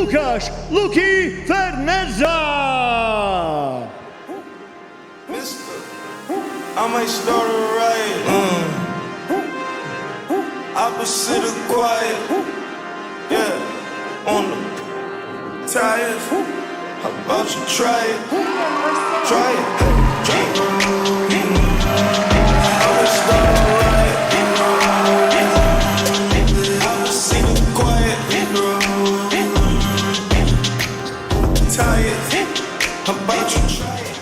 Lukas Fernéza. I might start a riot. Opposite of quiet. Yeah, on the tires. How about you try it? Try it. I might start a riot. Opposite of quiet. Tired. How about you try it?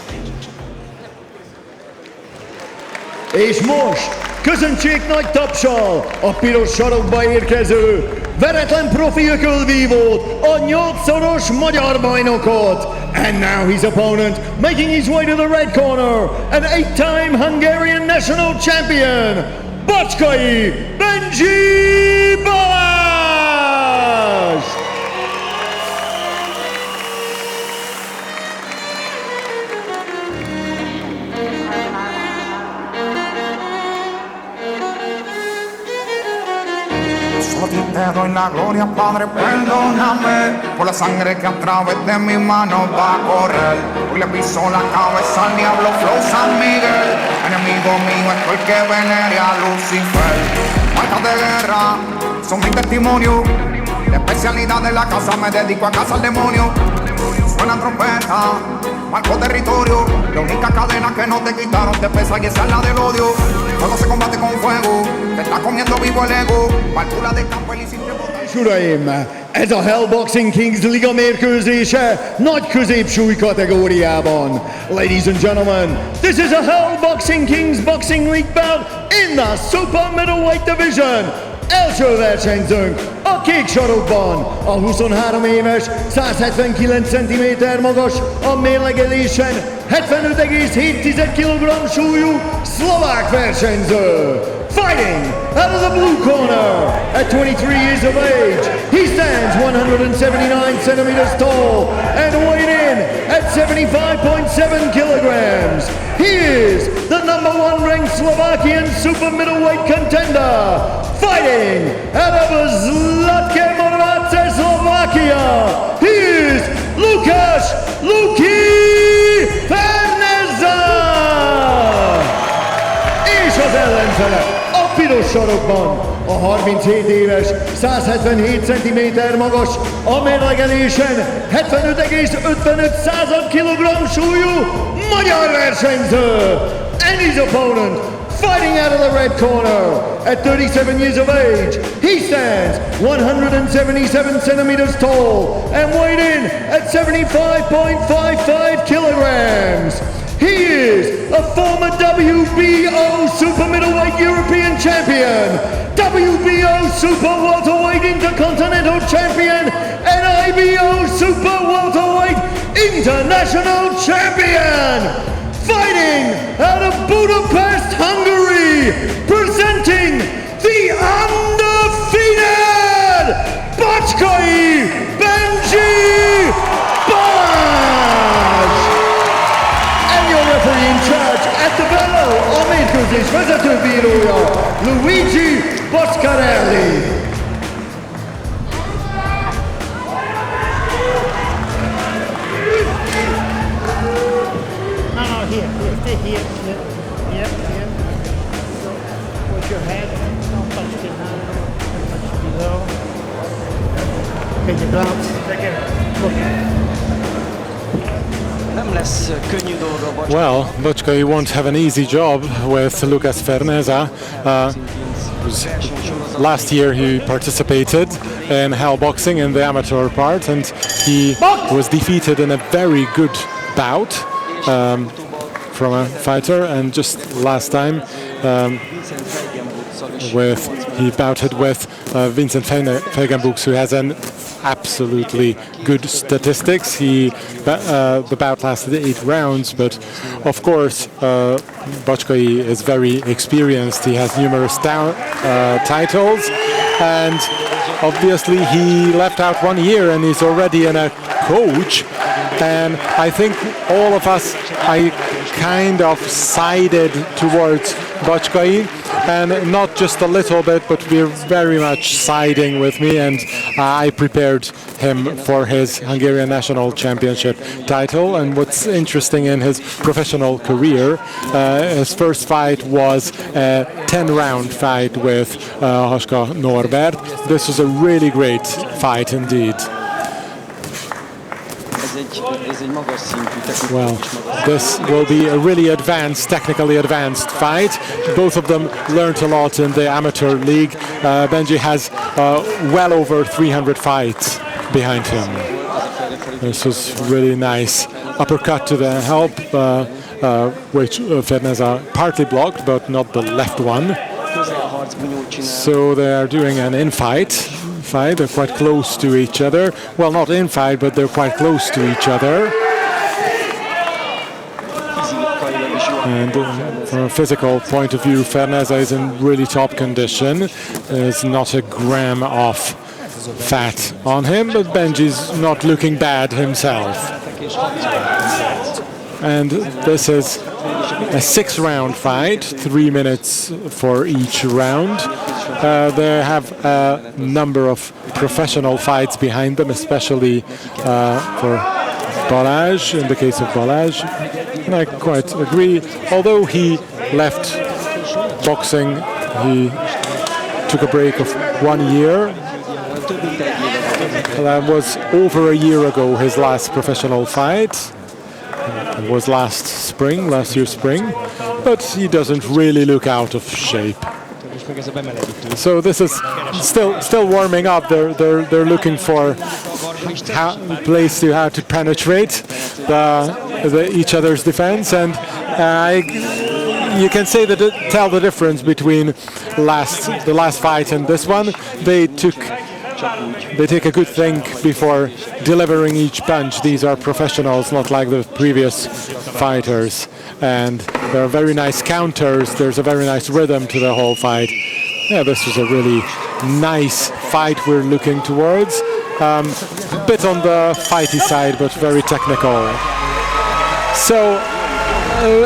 És most köszöntsék nagy tapssal a piros sarokba érkező veretlen profi ökölvívót, a 8-szoros magyar bajnokot. And now his opponent, making his way to the red corner, an 8-time Hungarian national champion, Bacskai Balázs! Solo ti te doy la gloria, Padre, perdóname por la sangre que a través de mi mano va a correr. Hoy le piso la cabeza al diablo, Flow San Miguel. Enemigo mío es el que venere a Lucifer. Marcas de guerra son mi testimonio. La especialidad de la casa, me dedico a cazar demonios. Suena trompeta, marco territorio. La única cadena que no te quitaron te pesa y esa es la del odio. Todo se combate con fuego, te está comiendo vivo el ego. Valpura de campo el sin Uraim, ez a Hellboxing Kings Liga mérkőzése nagy középsúly kategóriában. Ladies and gentlemen, this is a Hellboxing Kings Boxing League bout in the Super Middleweight Division. Első versenyzőnk a kék sarokban, a 23 éves, 179 cm magas, a mérlegelésen 75,7 kg súlyú szlovák versenyző. Fighting out of the blue corner at 23 years of age, he stands 179 centimeters tall and weighed in at 75.7 kilograms. He is the #1 ranked Slovakian super middleweight contender, fighting out of Zlatke Moravice, Slovakia. He is Lukas Fernéza! És az ellenfele a piros sarokban, a 37 éves, 177 cm magas, a mérlegelésen 75,55 kg súlyú magyar versenyző. And his opponent, fighting out of the red corner, at 37 years of age, he stands 177 centimeters tall and weighed in at 75.55 kilograms. He is a former WBO Super Middleweight European Champion, WBO Super Welterweight Intercontinental Champion, and IBO Super Welterweight International Champion. Fighting out of Budapest, Hungary, presenting the undefeated Bacskai Balázs! And your referee in charge at the bellow, a mérkőzés vezetőbírója, Luigi Boscarelli. Here, stay here. Here. So, put your head, don't touch the hand, don't touch below. Take the gloves. Well, Bacskai won't have an easy job with Lukas Fernéza. Last year he participated in Hellboxing in the amateur part, and he was defeated in a very good bout from a fighter, and just last time he bouted with Vincent Fegenbux, who has an absolutely good statistics. The bout lasted 8 rounds, but of course Bacskai is very experienced. He has numerous titles, and obviously he left out 1 year and he's already a coach. And I think all of us, I kind of sided towards Bacskai and not just a little bit, but we're very much siding with me, and I prepared him for his Hungarian national championship title. And what's interesting in his professional career, his first fight was a 10-round fight with Haska Norbert. This was a really great fight indeed. Well, this will be a really advanced, technically advanced fight. Both of them learned a lot in the amateur league. Benji has well over 300 fights behind him. This was really nice. Uppercut to the help, which Fernéza partly blocked, but not the left one. So they are doing an in-fight. They're quite close to each other. Well, not in fight, but they're quite close to each other. And from a physical point of view, Fernéza is in really top condition. There's not a gram of fat on him, but Benji's not looking bad himself. And this is a 6-round fight, 3 minutes for each round. They have a number of professional fights behind them, especially for Balázs, in the case of Balázs. And I quite agree. Although he left boxing, he took a break of 1 year. That was over a year ago, his last professional fight. It was last year's spring, but he doesn't really look out of shape. So this is still warming up. They're looking for place to how to penetrate each other's defense, and you can say that tell the difference between the last fight and this one. They take a good think before delivering each punch. These are professionals, not like the previous fighters. And there are very nice counters. There's a very nice rhythm to the whole fight. Yeah, this was a really nice fight we're looking towards. A bit on the fighty side, but very technical. So,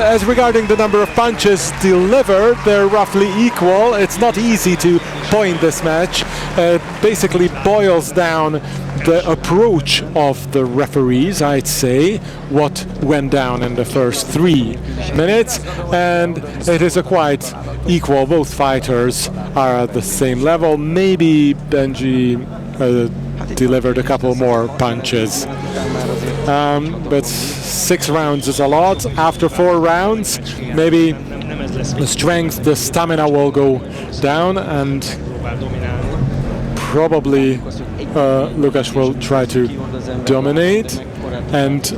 as regarding the number of punches delivered, they're roughly equal. It's not easy to point this match. It basically boils down the approach of the referees, I'd say, what went down in the first 3 minutes, and it is a quite equal. Both fighters are at the same level. Maybe Benji delivered a couple more punches. But 6 rounds is a lot. After 4 rounds, maybe the strength, the stamina will go down, and probably Lukas will try to dominate. And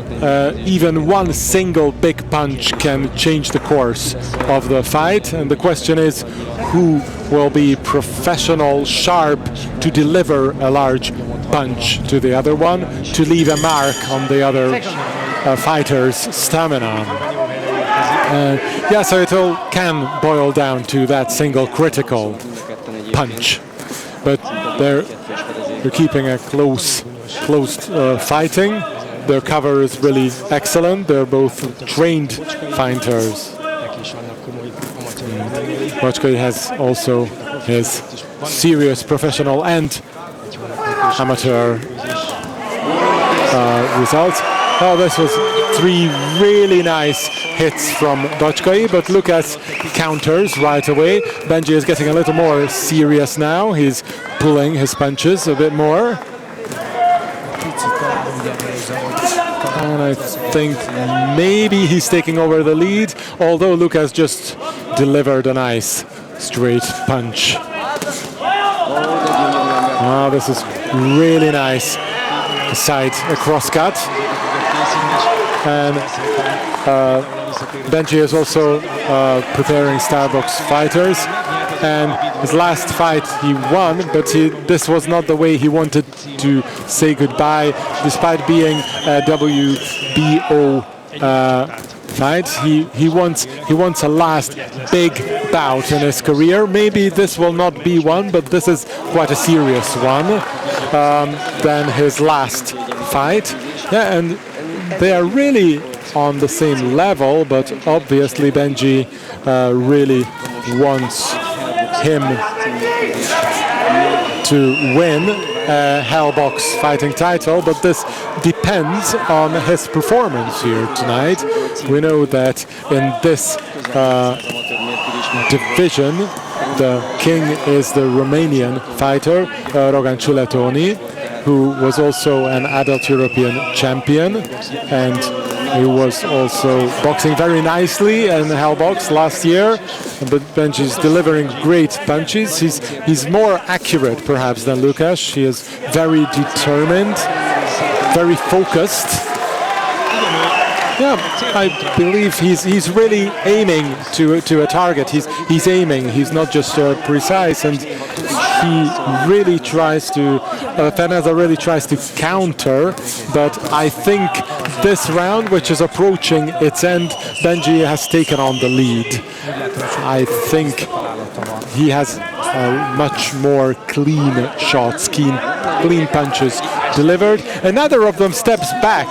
even one single big punch can change the course of the fight. And the question is, who will be professional, sharp to deliver a large punch to the other one, to leave a mark on the other fighter's stamina. So it all can boil down to that single critical punch. But they're keeping a close fighting. Their cover is really excellent. They're both trained fighters. Bacskai has also his serious professional and amateur results. Oh, this was 3 really nice hits from Bacskai, but Lukas counters right away. Benji is getting a little more serious now. He's pulling his punches a bit more. And I think maybe he's taking over the lead, although Lukas just delivered a nice straight punch. Oh, this is really nice. Side a cross cut. And Benji is also preparing Starbucks fighters. And his last fight he won, but this was not the way he wanted to say goodbye. Despite being a WBO fight, he wants a last big bout in his career. Maybe this will not be one, but this is quite a serious one than his last fight. Yeah, and they are really on the same level, but obviously Benji really wants him to win a Hellbox fighting title, but this depends on his performance here tonight. We know that in this division, the king is the Romanian fighter, Rogan Ciuletoni, who was also an adult European champion, and he was also boxing very nicely in Hellbox last year. But Benji's delivering great punches. He's more accurate perhaps than Lukas. He is very determined, very focused. Yeah, I believe he's really aiming to a target. He's aiming. He's not just precise, and he really tries to. Fernéza really tries to counter, but I think this round, which is approaching its end, Benji has taken on the lead. I think he has much more clean shots, clean punches delivered. Another of them steps back.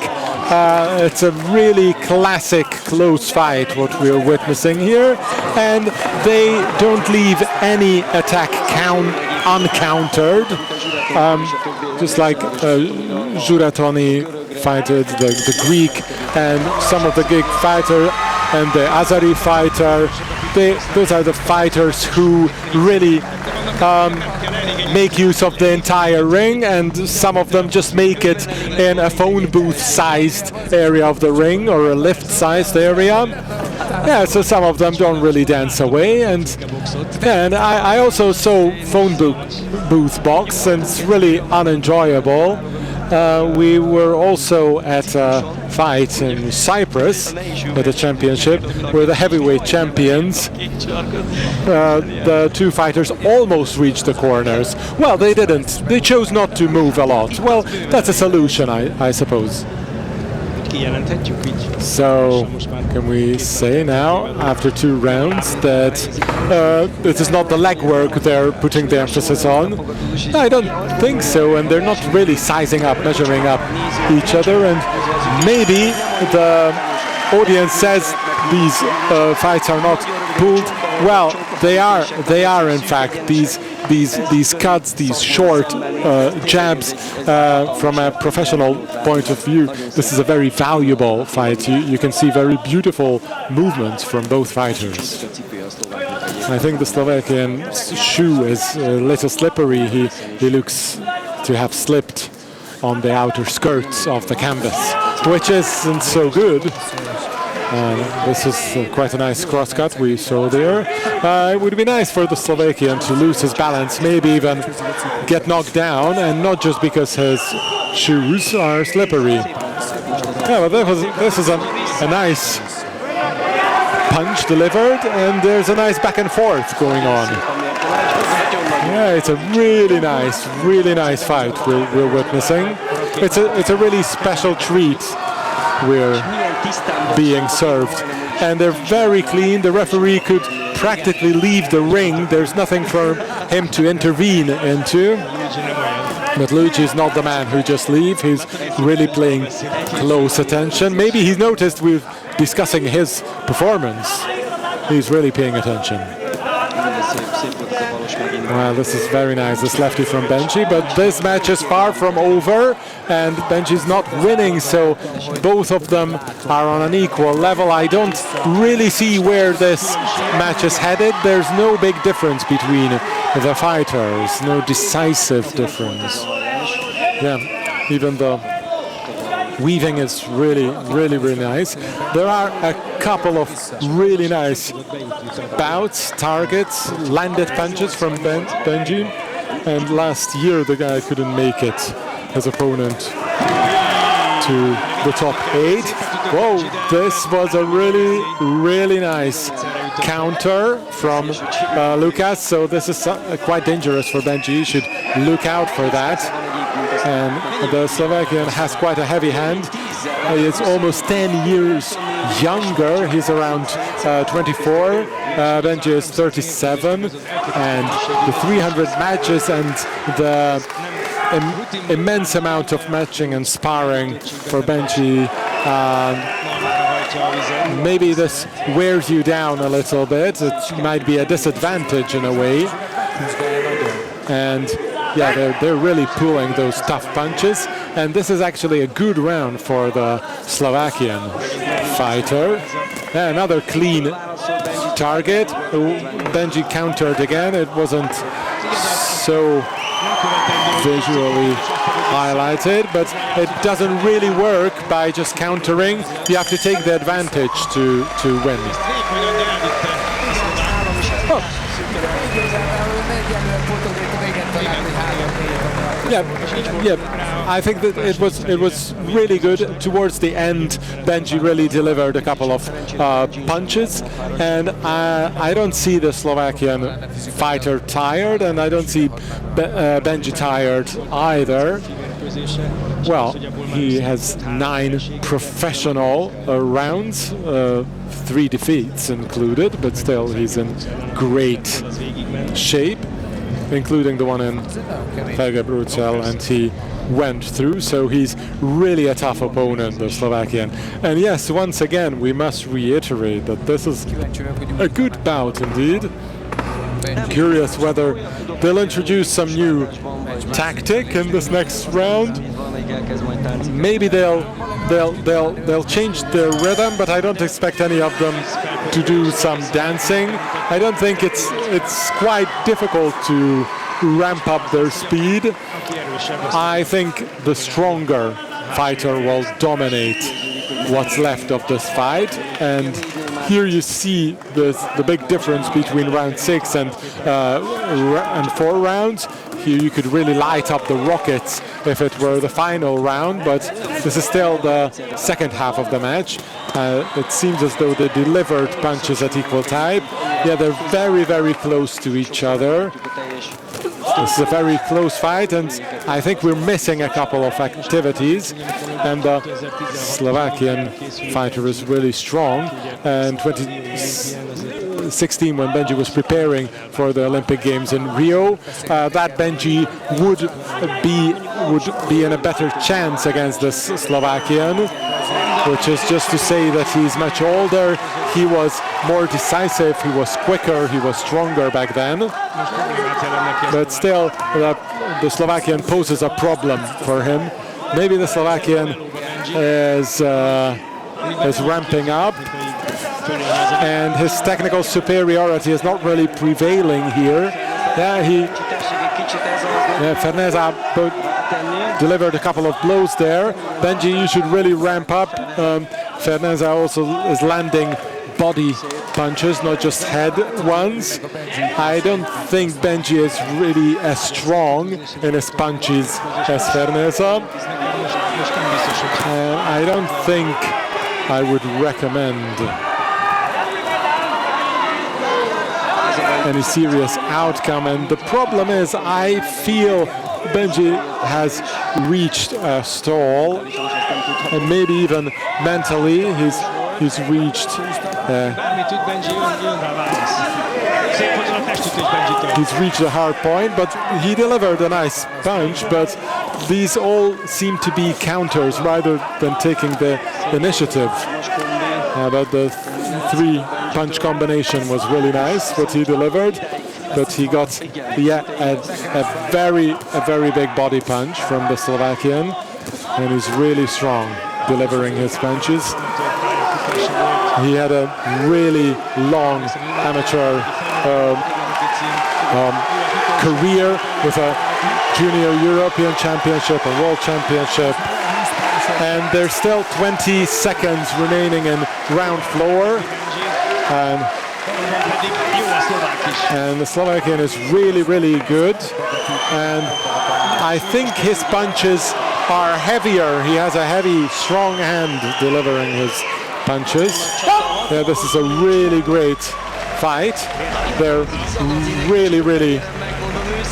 It's a really classic close fight, what we are witnessing here, and they don't leave any attack uncountered. Just like Ciuletoni fighted the Greek and some of the Greek fighter and the Azari fighter. Those are the fighters who really make use of the entire ring, and some of them just make it in a phone booth-sized area of the ring or a lift-sized area. Yeah, so some of them don't really dance away, and I also saw phone booth box, and it's really unenjoyable. We were also at a fight in Cyprus at the championship where the heavyweight champions, the two fighters almost reached the corners. Well, they didn't. They chose not to move a lot. Well, that's a solution, I suppose. So, can we say now, after 2 rounds, that it is not the legwork they're putting the emphasis on? I don't think so, and they're not really sizing up, measuring up each other, and maybe the audience says these fights are not pulled. Well, they are in fact these cuts, these short jabs. From a professional point of view, this is a very valuable fight. You can see very beautiful movements from both fighters. I think the Slovakian shoe is a little slippery. He looks to have slipped on the outer skirts of the canvas, which isn't so good. This is quite a nice crosscut we saw there. It would be nice for the Slovakian to lose his balance, maybe even get knocked down, and not just because his shoes are slippery. Yeah, but this is a nice punch delivered, and there's a nice back and forth going on. Yeah, it's a really nice fight we're witnessing. It's a really special treat we're being served, and they're very clean. The referee could practically leave the ring. There's nothing for him to intervene into. But Luigi is not the man who just leaves. He's really paying close attention. Maybe he's noticed we're discussing his performance. He's really paying attention. Well, this is very nice, this lefty from Benji, but this match is far from over, and Benji's not winning, so both of them are on an equal level. I don't really see where this match is headed. There's no big difference between the fighters, no decisive difference. Yeah, even the weaving is really nice. There are a couple of really nice bouts, targets, landed punches from Benji. And last year the guy couldn't make it, his opponent, to the top 8. Whoa, this was a really nice counter from Lukas. So this is quite dangerous for Benji. You should look out for that. And the Slovakian has quite a heavy hand. He's almost 10 years younger. He's around 24. Benji is 37. And the 300 matches and the immense amount of matching and sparring for Benji maybe this wears you down a little bit. It might be a disadvantage in a way. And yeah, they're really pulling those tough punches. And this is actually a good round for the Slovakian fighter. Another clean target. Benji countered again. It wasn't so visually highlighted, but it doesn't really work by just countering. You have to take the advantage to win. Yeah, I think that it was really good. Towards the end, Benji really delivered a couple of punches, and I don't see the Slovakian fighter tired, and I don't see Benji tired either. Well, he has 9 professional rounds, 3 defeats included, but still he's in great shape, including the one in HBK08, and he went through, so he's really a tough opponent, the Slovakian. And yes, once again, we must reiterate that this is a good bout indeed. Curious whether they'll introduce some new tactic in this next round. Maybe they'll change their rhythm, but I don't expect any of them to do some dancing. I don't think it's quite difficult to ramp up their speed. I think the stronger fighter will dominate what's left of this fight, and here you see the big difference between round 6 and 4 rounds. Here you could really light up the rockets if it were the final round, but this is still the second half of the match. It seems as though they delivered punches at equal time. Yeah, they're very, very close to each other. This is a very close fight, and I think we're missing a couple of activities. And the Slovakian fighter is really strong. And 2016, when Benji was preparing for the Olympic Games in Rio, that Benji would be in a better chance against this Slovakian, which is just to say that he's much older, he was more decisive, he was quicker, he was stronger back then. But still, the Slovakian poses a problem for him. Maybe the Slovakian is ramping up, and his technical superiority is not really prevailing here. Fernéza delivered a couple of blows there. Benji, you should really ramp up. Fernéza also is landing body punches, not just head ones. I don't think Benji is really as strong in his punches as Fernéza. I don't think I would recommend any serious outcome, and the problem is I feel Benji has reached a stall, and maybe even mentally he's reached a hard point, but he delivered a nice punch, but these all seem to be counters rather than taking the initiative. But the 3-punch combination was really nice, what he delivered, but he got a very big body punch from the Slovakian, and he's really strong delivering his punches. He had a really long amateur career with a junior European Championship, a World Championship, and there's still 20 seconds remaining in round 4, and the Slovakian is really good, and I think his punches are heavier. He has a heavy, strong hand delivering his punches. Yeah, this is a really great fight. They're really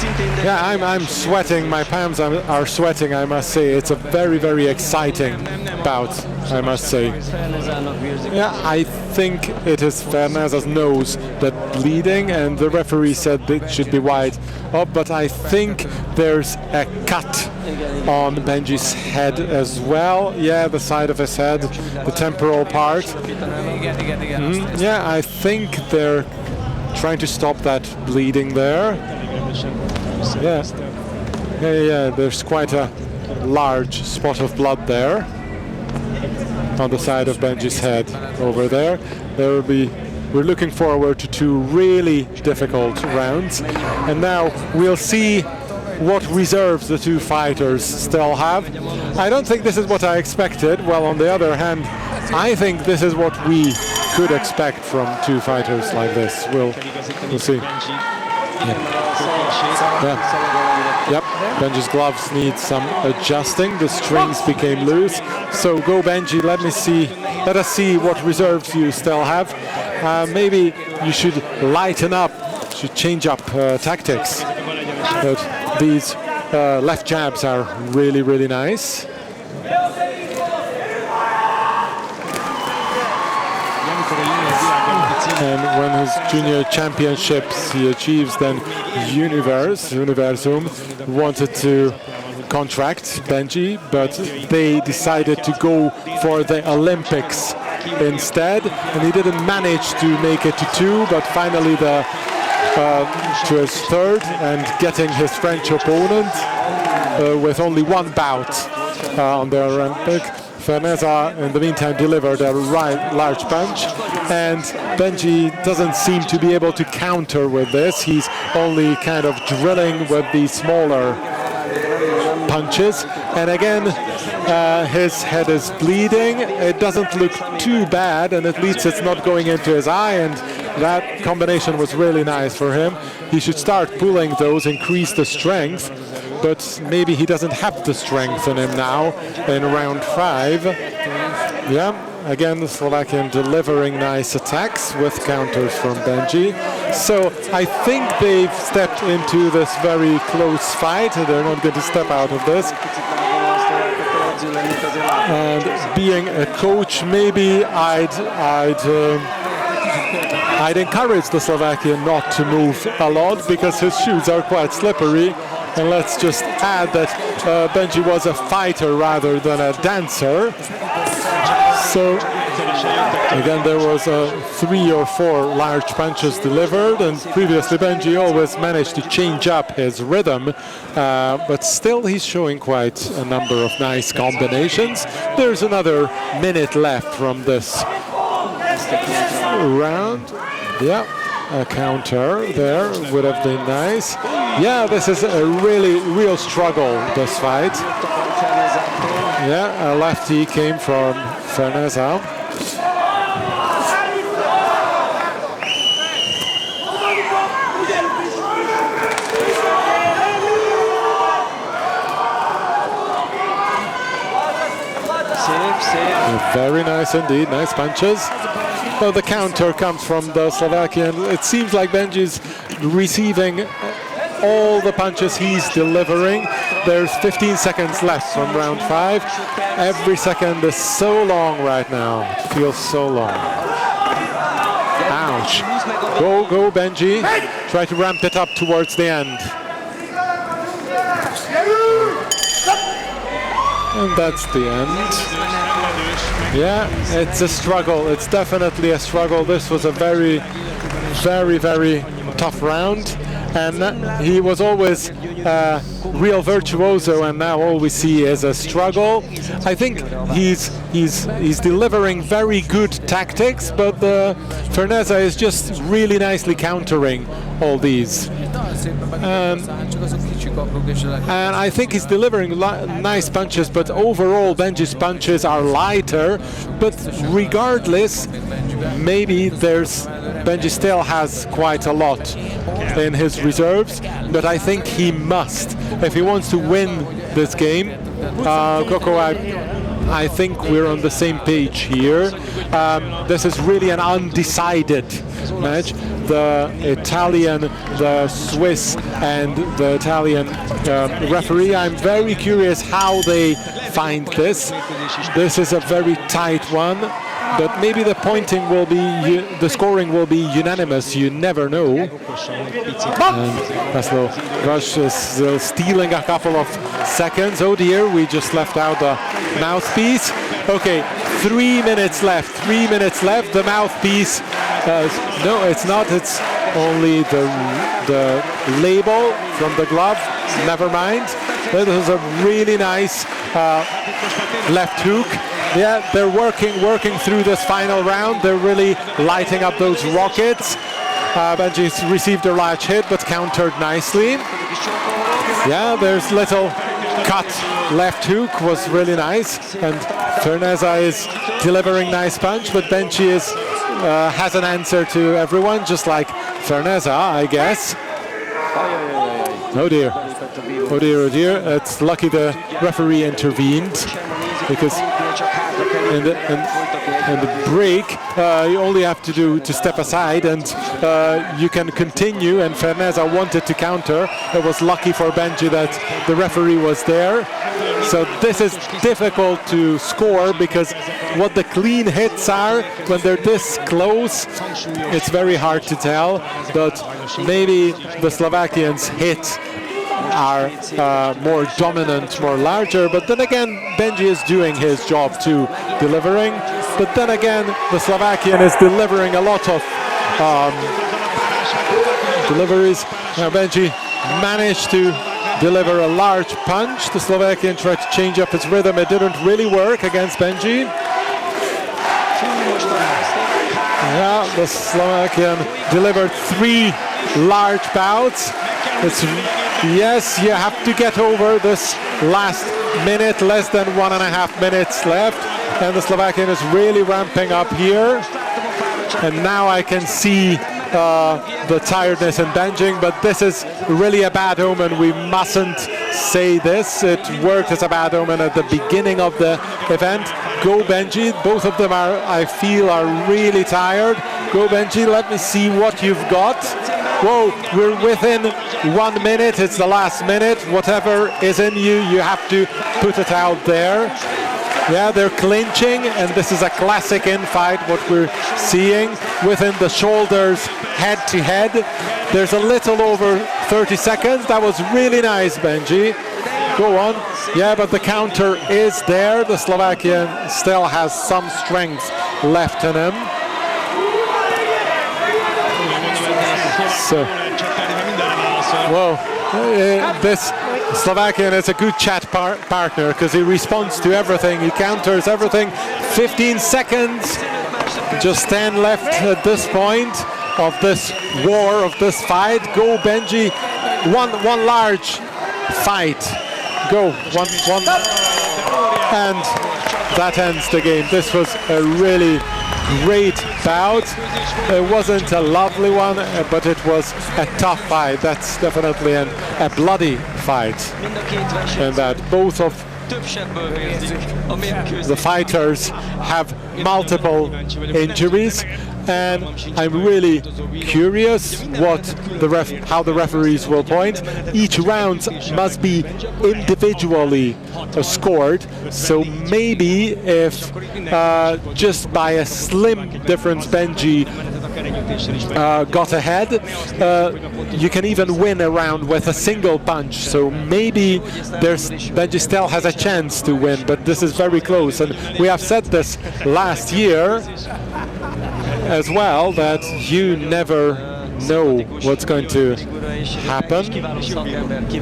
Yeah, I'm sweating. My palms are sweating, I must say. It's a very, very exciting bout, I must say. Yeah, I think it is Fernéza's nose that bleeding, and the referee said it should be wide up, but I think there's a cut on Benji's head as well. Yeah, the side of his head, the temporal part. Yeah, I think they're trying to stop that bleeding there. Yeah, there's quite a large spot of blood there on the side of Benji's head over there. We're looking forward to 2 really difficult rounds, and now we'll see what reserves the 2 fighters still have. I don't think this is what I expected. Well, on the other hand, I think this is what we could expect from 2 fighters like this. We'll see. Yep, Benji's gloves need some adjusting. The strings became loose. So go Benji, let us see what reserves you still have. Maybe you should lighten up, should change up tactics. But these left jabs are really, really nice. And when his junior championships he achieves, then Universum wanted to contract Benji, but they decided to go for the Olympics instead, and he didn't manage to make it to 2, but finally to his 3rd and getting his French opponent with only 1 bout on the Olympic. Fernéza, in the meantime, delivered a large punch, and Benji doesn't seem to be able to counter with this. He's only kind of drilling with the smaller punches, and again his head is bleeding. It doesn't look too bad, and at least it's not going into his eye, and that combination was really nice for him. He should start pulling those, increase the strength, but maybe he doesn't have the strength in him now in round 5. Yeah, again the Slovakian delivering nice attacks with counters from Benji. So I think they've stepped into this very close fight. They're not going to step out of this. And being a coach, maybe I'd encourage the Slovakian not to move a lot, because his shoes are quite slippery. And let's just add that Benji was a fighter rather than a dancer. So again, there was 3 or 4 large punches delivered, and previously Benji always managed to change up his rhythm, but still he's showing quite a number of nice combinations. There's another minute left from this round. Yeah, a counter there would have been nice. Yeah, this is a real struggle, this fight. Yeah, a lefty came from Fernéza. Very nice indeed, nice punches. Well, the counter comes from the Slovakian. It seems like Benji's receiving all the punches he's delivering. There's 15 seconds left from round 5. Every second is so long right now. It feels so long. Ouch. Go Benji. Try to ramp it up towards the end. And that's the end. Yeah, it's a struggle. It's definitely a struggle. This was a very tough round. And he was always real virtuoso, and now all we see is a struggle. I think he's delivering very good tactics, but Fernéza is just really nicely countering all these. And I think he's delivering nice punches, but overall Benji's punches are lighter. But regardless, maybe Benji still has quite a lot in his reserves, but I think he must, if he wants to win this game. Coco, I think we're on the same page here. This is really an undecided match. The Italian, the Swiss, and the Italian referee. I'm very curious how they find this. This is a very tight one, but maybe the pointing will be, the scoring will be unanimous. You never know. And Laszlo Rush is stealing a couple of seconds. Oh dear, we just left out the mouthpiece. Okay, 3 minutes left. 3 minutes left. The mouthpiece. No, it's not. It's only the label from the glove. Never mind. That was a really nice left hook. Yeah, they're working through this final round. They're really lighting up those rockets. Benji's received a latch hit, but countered nicely. Yeah, there's little cut left hook was really nice, and Fernéza is delivering nice punch, but Benji is has an answer to everyone, just like Fernéza, I guess. Oh dear. Oh dear, oh dear. It's lucky the referee intervened, because in the break, you only have to do to step aside, and you can continue. And Fernéza wanted to counter. It was lucky for Benji that the referee was there. So this is difficult to score, because what the clean hits are when they're this close, it's very hard to tell. But maybe the Slovakians' hits are more dominant, more larger. But then again, Benji is doing his job too, delivering. But then again, the Slovakian is delivering a lot of deliveries. Now Benji managed to deliver a large punch. The Slovakian tried to change up his rhythm. It didn't really work against Benji. Yeah, the Slovakian delivered 3 large bouts. Yes, you have to get over this last minute, less than 1.5 minutes left. And the Slovakian is really ramping up here. And now I can see the tiredness in Benjing, but this is really a bad omen. We mustn't say this. It worked as a bad omen at the beginning of the event. Go Benji. Both of them are, I feel, are really tired. Go Benji, let me see what you've got. Whoa, we're within 1 minute. It's the last minute. Whatever is in you, you have to put it out there. Yeah, they're clinching, and this is a classic infight, what we're seeing within the shoulders, head to head. There's a little over 30 seconds. That was really nice, Benji. Go on. Yeah, but the counter is there. The Slovakian still has some strength left in him. So, whoa, this Slovakian is a good chat partner, because he responds to everything, he counters everything. 15 seconds, just 10 left at this point of this war, of this fight. Go Benji, one large fight. Go, one, and that ends the game. This was a really great bout. It wasn't a lovely one, but it was a tough fight. That's definitely a bloody fight. And that both of the fighters have multiple injuries, and I'm really curious how the referees will point. Each round must be individually scored, so maybe if just by a slim difference Benji got ahead, you can even win a round with a single punch. So maybe Benji still has a chance to win, but this is very close. And we have said this last year as well, that you never know what's going to happen.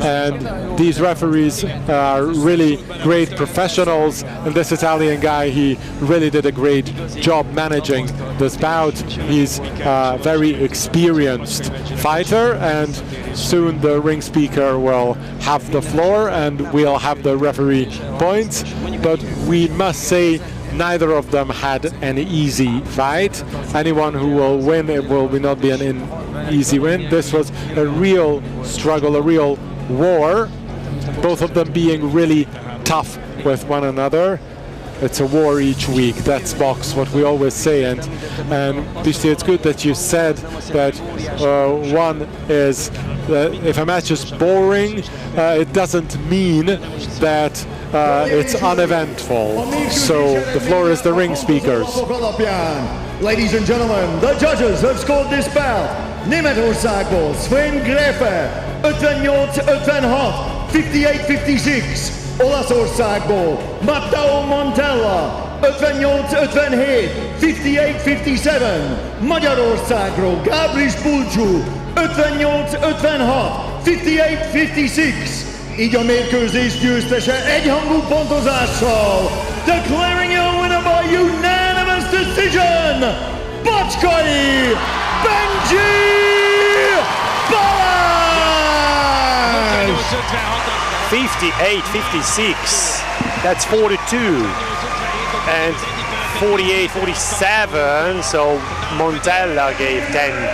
And these referees are really great professionals, and this Italian guy, he really did a great job managing this bout. He's a very experienced fighter, and soon the ring speaker will have the floor and we'll have the referee points. But we must say neither of them had an easy fight. Anyone who will win, it will not be an easy win. This was a real struggle, a real war, both of them being really tough with one another. it's a war each week. That's box, what we always say. And Pisti, it's good that you said that one is if a match is boring, it doesn't mean that it's uneventful. So the floor is the ring speakers. Ladies and gentlemen, the judges have scored this bout. Németországból Sven Grefe 58-56, 58-56. Olaszországból Matteo Montella 58-57, 58-57. Magyarországról Gábris Bulcsú 58-56, 58-56. Így a mérkőzés győztese egyhangú pontozással, declaring a winner by unanimous decision, Bacskai Balázs! 58-56, that's 42, and 48-47, so Montella gave 10-10.